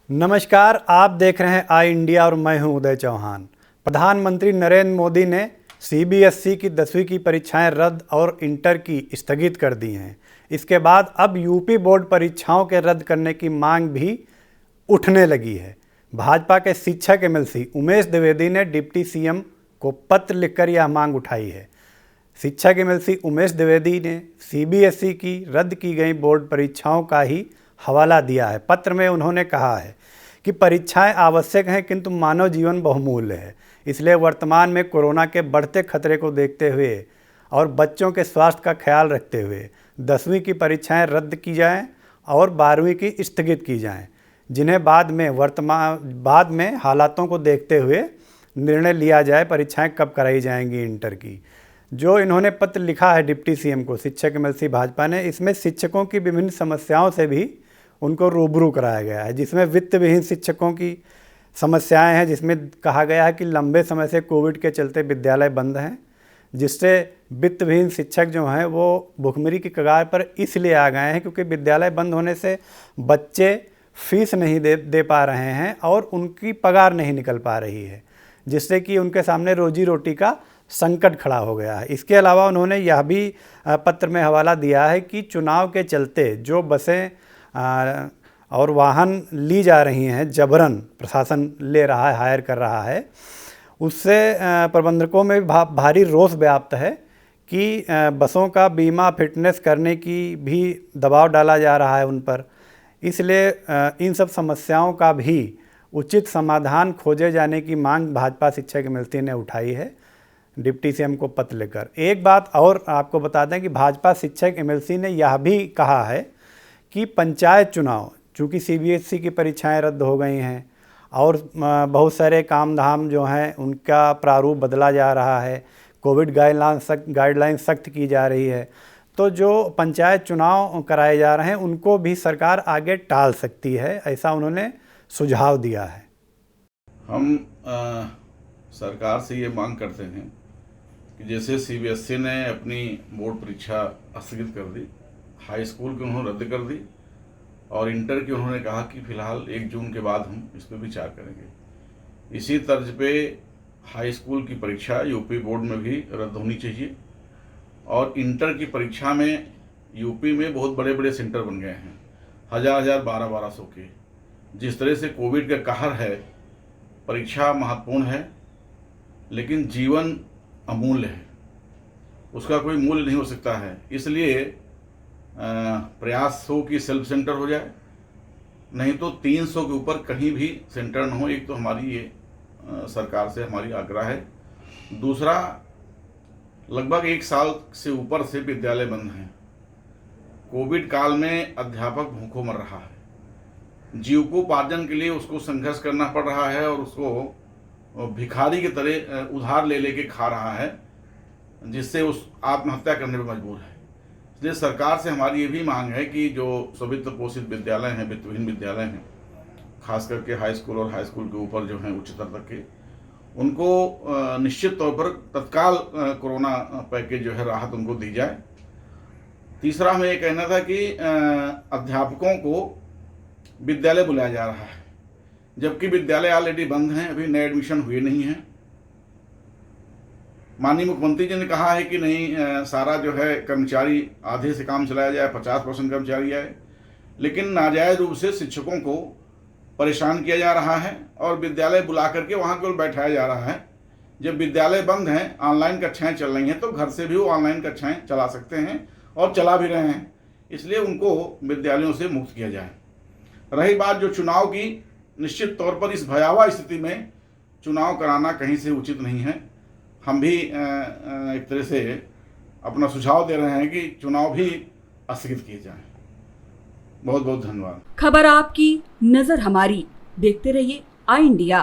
नमस्कार, आप देख रहे हैं आई इंडिया और मैं हूं उदय चौहान। प्रधानमंत्री नरेंद्र मोदी ने सीबीएसई की 10वीं की परीक्षाएं रद्द और इंटर की स्थगित कर दी हैं। इसके बाद अब यूपी बोर्ड परीक्षाओं के रद्द करने की मांग भी उठने लगी है। भाजपा के शिक्षक एमएलसी उमेश द्विवेदी ने डिप्टी सीएम को पत्र लिखकर यह मांग उठाई है। शिक्षक एमएलसी उमेश द्विवेदी ने सीबीएसई की रद्द की गई बोर्ड परीक्षाओं का ही हवाला दिया है। पत्र में उन्होंने कहा है कि परीक्षाएं आवश्यक हैं, किंतु मानव जीवन बहुमूल्य है। इसलिए वर्तमान में कोरोना के बढ़ते खतरे को देखते हुए और बच्चों के स्वास्थ्य का ख्याल रखते हुए 10वीं की परीक्षाएं रद्द की जाएं और 12वीं की स्थगित की जाएं, जिन्हें बाद में हालातों को देखते हुए निर्णय लिया जाए परीक्षाएं कब कराई जाएंगी इंटर की। जो इन्होंने पत्र लिखा है डिप्टी सीएम को शिक्षक एमएलसी भाजपा ने, इसमें शिक्षकों की विभिन्न समस्याओं से भी उनको रूबरू कराया गया है, जिसमें वित्त विहीन शिक्षकों की समस्याएं हैं, जिसमें कहा गया है कि लंबे समय से कोविड के चलते विद्यालय बंद हैं, जिससे वित्त विहीन शिक्षक जो हैं वो भुखमरी की कगार पर इसलिए आ गए हैं क्योंकि विद्यालय बंद होने से बच्चे फीस नहीं दे पा रहे हैं और उनकी पगार नहीं निकल पा रही है, जिससे कि उनके सामने रोजी रोटी का संकट खड़ा हो गया है। इसके अलावा उन्होंने यह भी पत्र में हवाला दिया है कि चुनाव के चलते जो बसें और वाहन ली जा रही हैं, जबरन प्रशासन ले रहा है, हायर कर रहा है, उससे प्रबंधकों में भारी रोष व्याप्त है कि बसों का बीमा फिटनेस करने की भी दबाव डाला जा रहा है उन पर। इसलिए इन सब समस्याओं का भी उचित समाधान खोजे जाने की मांग भाजपा शिक्षक एमएलसी ने उठाई है डिप्टी सीएम को पत्र लेकर। एक बात और आपको बता दें कि भाजपा शिक्षक एमएलसी ने यह भी कहा है कि पंचायत चुनाव, चूँकि सीबीएसई की परीक्षाएं रद्द हो गई हैं और बहुत सारे काम धाम जो हैं उनका प्रारूप बदला जा रहा है, कोविड गाइडलाइन सख्त की जा रही है, तो जो पंचायत चुनाव कराए जा रहे हैं उनको भी सरकार आगे टाल सकती है, ऐसा उन्होंने सुझाव दिया है। हम सरकार से ये मांग करते हैं कि जैसे सीबीएसई ने अपनी बोर्ड परीक्षा स्थगित कर दी, हाई स्कूल की उन्होंने रद्द कर दी और इंटर की उन्होंने कहा कि फ़िलहाल 1 जून के बाद हम इस पर विचार करेंगे, इसी तर्ज पे हाई स्कूल की परीक्षा यूपी बोर्ड में भी रद्द होनी चाहिए। और इंटर की परीक्षा में यूपी में बहुत बड़े बड़े सेंटर बन गए हैं, 1000 1200 के। जिस तरह से कोविड का कहर है, परीक्षा महत्वपूर्ण है लेकिन जीवन अमूल्य है, उसका कोई मूल्य नहीं हो सकता है। इसलिए प्रयास हो कि सेल्फ सेंटर हो जाए, नहीं तो 300 के ऊपर कहीं भी सेंटर न हो। एक तो हमारी ये सरकार से हमारी आग्रह है। दूसरा, लगभग 1 साल से ऊपर से विद्यालय बंद हैं। कोविड काल में अध्यापक भूखों मर रहा है, जीविकोपार्जन के लिए उसको संघर्ष करना पड़ रहा है और उसको भिखारी की तरह उधार ले लेके खा रहा है, जिससे उस आत्महत्या करने पर मजबूर है। इसलिए सरकार से हमारी ये भी मांग है कि जो स्वित्त पोषित विद्यालय हैं, वित्तहीन विद्यालय हैं, खास करके हाई स्कूल और हाई स्कूल के ऊपर जो हैं उच्चतर तक के, उनको निश्चित तौर पर तत्काल कोरोना पैकेज जो है राहत उनको दी जाए। तीसरा हमें ये कहना था कि अध्यापकों को विद्यालय बुलाया जा रहा है, जबकि विद्यालय ऑलरेडी बंद हैं, अभी नए एडमिशन हुए नहीं हैं। माननीय मुख्यमंत्री जी ने कहा है कि नहीं, सारा जो है कर्मचारी आधे से काम चलाया जाए, 50% कर्मचारी आए, लेकिन नाजायज रूप से शिक्षकों को परेशान किया जा रहा है और विद्यालय बुला करके वहाँ केवल बैठाया जा रहा है। जब विद्यालय बंद हैं, ऑनलाइन कक्षाएं चल रही हैं, तो घर से भी वो ऑनलाइन कक्षाएं चला सकते हैं और चला भी रहे हैं। इसलिए उनको विद्यालयों से मुक्त किया जाए। रही बात जो चुनाव की, निश्चित तौर पर इस भयावह स्थिति में चुनाव कराना कहीं से उचित नहीं है। हम भी एक तरह से अपना सुझाव दे रहे हैं कि चुनाव भी स्थगित किए जाएं। बहुत बहुत धन्यवाद। खबर आपकी, नजर हमारी। देखते रहिए आई इंडिया।